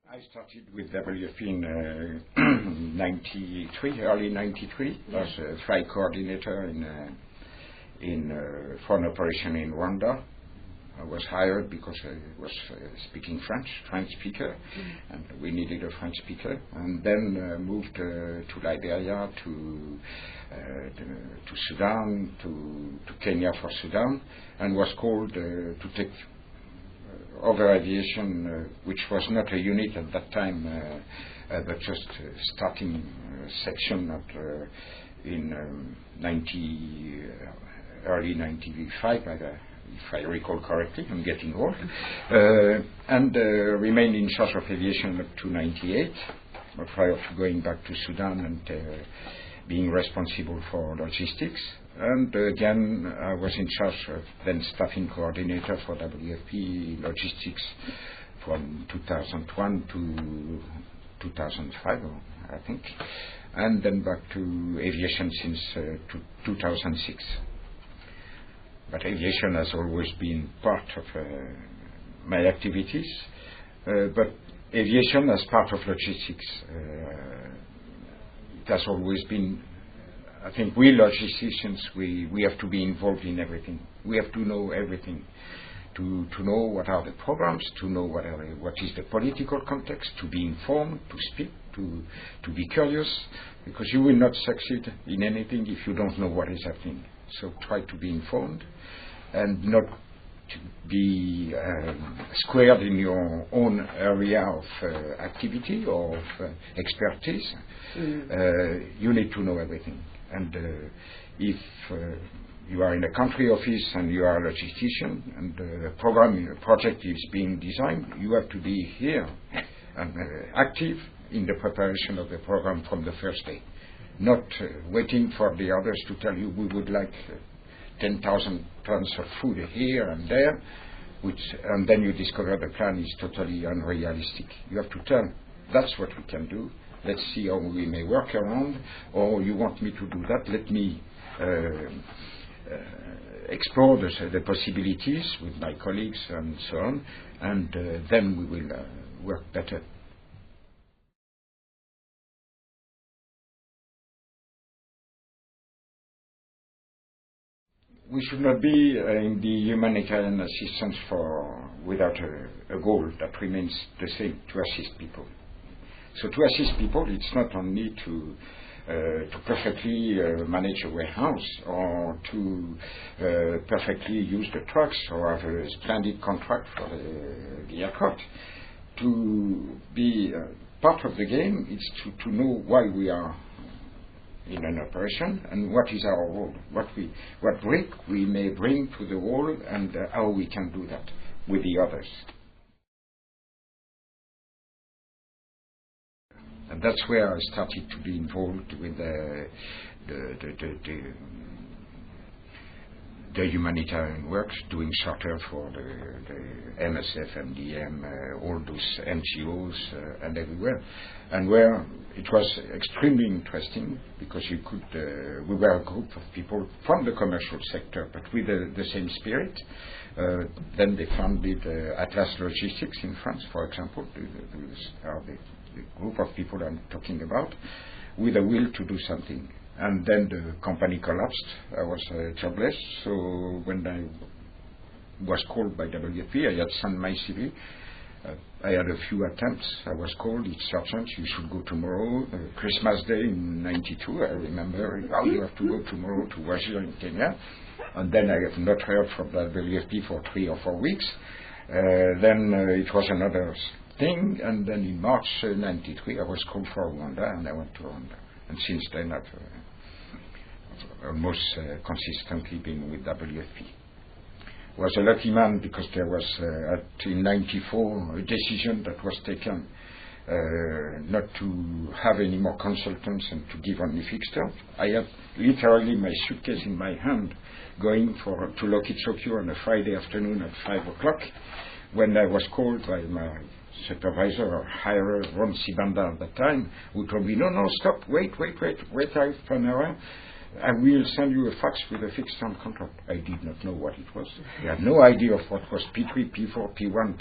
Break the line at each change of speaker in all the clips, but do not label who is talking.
I started with WFP in 93, early 93, as a flight coordinator for an operation in Rwanda. I was hired because I was speaking French speaker, and we needed a French speaker. And then moved to Liberia, to Sudan, to Kenya for Sudan, and was called to take over aviation, which was not a unit at that time, but just starting section in early 95, if I recall correctly. I'm getting old. And remained in charge of aviation up to 98, prior to going back to Sudan and being responsible for logistics. And again, I was in charge of then staffing coordinator for WFP logistics from 2001 to 2005, I think, and then back to aviation since 2006. But aviation has always been part of my activities, but aviation as part of logistics, it has always been. I think we logisticians, we have to be involved in everything. We have to know everything, to know what are the programs, to know what is the political context, to be informed, to speak, to be curious, because you will not succeed in anything if you don't know what is happening. So try to be informed and not to be squared in your own area of activity or of expertise. You need to know everything. And if you are in a country office and you are a logistician and a project is being designed, you have to be here and active in the preparation of the program from the first day. Not waiting for the others to tell you we would like 10,000 tons of food here and there, and then you discover the plan is totally unrealistic. You have to tell, that's what we can do. Let's see how we may work around, or you want me to do that, let me explore the possibilities with my colleagues and so on, and then we will work better. We should not be in the humanitarian assistance without a goal that remains the same, to assist people. So to assist people, it's not only to perfectly manage a warehouse or to perfectly use the trucks or have a splendid contract for the aircraft. To be part of the game is to know why we are in an operation and what is our role, what brick we may bring to the wall, and how we can do that with the others. And that's where I started to be involved with the humanitarian work, doing charter for the MSF, MDM, all those NGOs and everywhere. And where it was extremely interesting because we were a group of people from the commercial sector, but with the same spirit. Then they founded Atlas Logistics in France, for example. These are the group of people I'm talking about, with a will to do something. And then the company collapsed. I was jobless, so when I was called by WFP, I had sent my CV. I had a few attempts. I was called, it's urgent, you should go tomorrow. Christmas Day in 92, I remember, you have to go tomorrow to Wajir in Kenya. And then I have not heard from WFP for 3 or 4 weeks. Then it was another thing, and then in March 93 I was called for Rwanda, and I went to Rwanda. And since then I've almost consistently been with WFP. I was a lucky man because there was, in 94, a decision that was taken not to have any more consultants and to give only fixed term. I had literally my suitcase in my hand going to Lokitsoku on a Friday afternoon at 5 o'clock when I was called by my supervisor or hirer, Ron Sibanda at that time, who told me, no, stop, wait out for an hour. I will send you a fax with a fixed term contract. I did not know what it was. I had no idea of what was P3, P4, P1,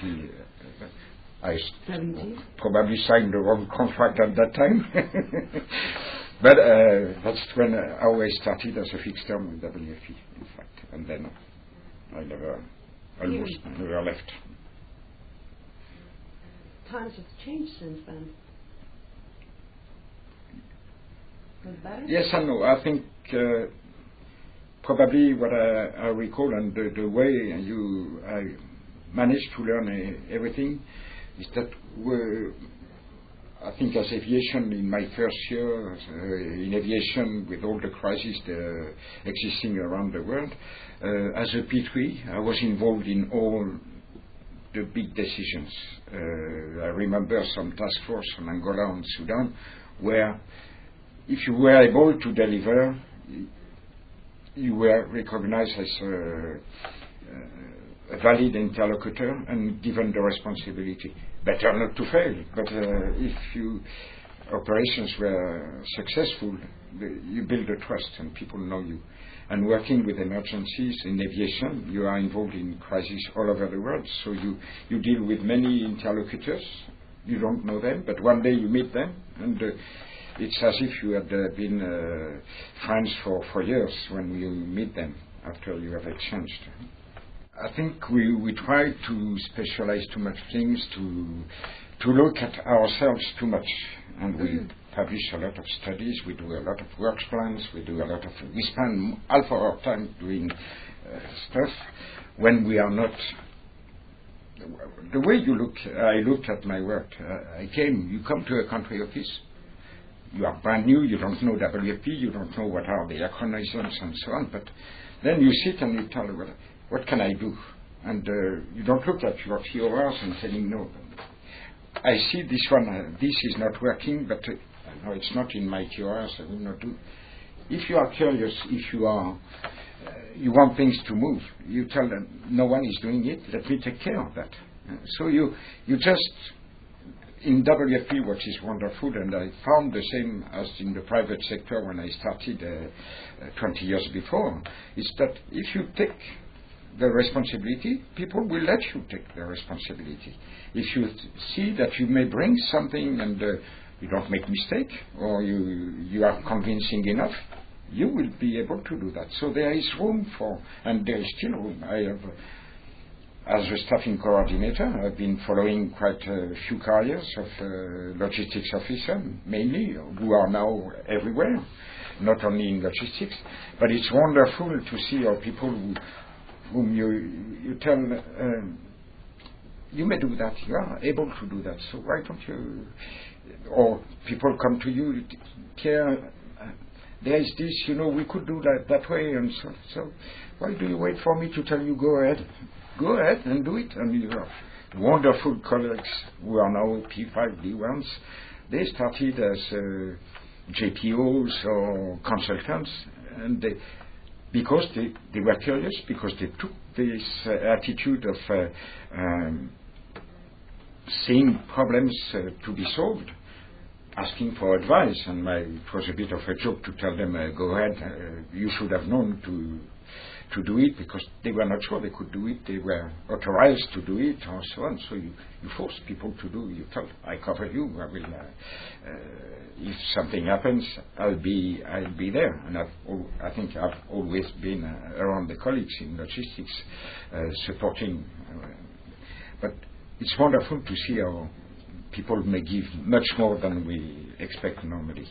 probably signed the wrong contract at that time. But that's when I always started as a fixed term with WFE, in fact. And then I almost never left.
Times have changed since then. For the better?
Yes and no. I think probably what I recall and the way I managed to learn everything is that I think as aviation in my first year in aviation with all the crises existing around the world, as a P3 I was involved in all the big decisions. I remember some task force on Angola and Sudan where if you were able to deliver, you were recognized as a valid interlocutor and given the responsibility. Better not to fail, but if operations were successful, you build a trust and people know you. And working with emergencies in aviation, you are involved in crises all over the world, so you deal with many interlocutors. You don't know them, but one day you meet them, and it's as if you had been friends for years when you meet them after you have exchanged. I think we try to specialize too much things, to look at ourselves too much, and we publish a lot of studies, we do a lot of work plans, we spend half of our time doing stuff when we are not. The way I looked at my work, you come to a country office, you are brand new, you don't know WFP, you don't know what are the acronyms and so on, but then you sit and you tell, well, what can I do? And you don't look at your TORs and telling, no, I see this one, this is not working, but no, it's not in my TORs, I will not do. If you are curious, if you want things to move, you tell them, no one is doing it, let me take care of that. So you just, in WFP, what is wonderful, and I found the same as in the private sector when I started 20 years before, is that if you take the responsibility, people will let you take the responsibility. If you see that you may bring something and you don't make mistake, or you are convincing enough, you will be able to do that. So there is room and there is still room. I have, as a staffing coordinator, I've been following quite a few careers of logistics officer, mainly, who are now everywhere, not only in logistics, but it's wonderful to see how people whom you tell, you may do that, you are able to do that, so why don't you, or people come to you, Pierre, there is this, we could do that way, and so why do you wait for me to tell you go ahead and do it? And you have wonderful colleagues who are now P5, D1s, they started as JPOs or consultants, and because they were curious, because they took this attitude of seeing problems to be solved, asking for advice, and it was a bit of a joke to tell them, go ahead, you should have known to do it, because they were not sure they could do it, they were authorized to do it, or so on. So you force people to do. You tell, I cover you. I will. If something happens, I'll be there. And I think I've always been around the colleagues in logistics, supporting. But it's wonderful to see how people may give much more than we expect normally.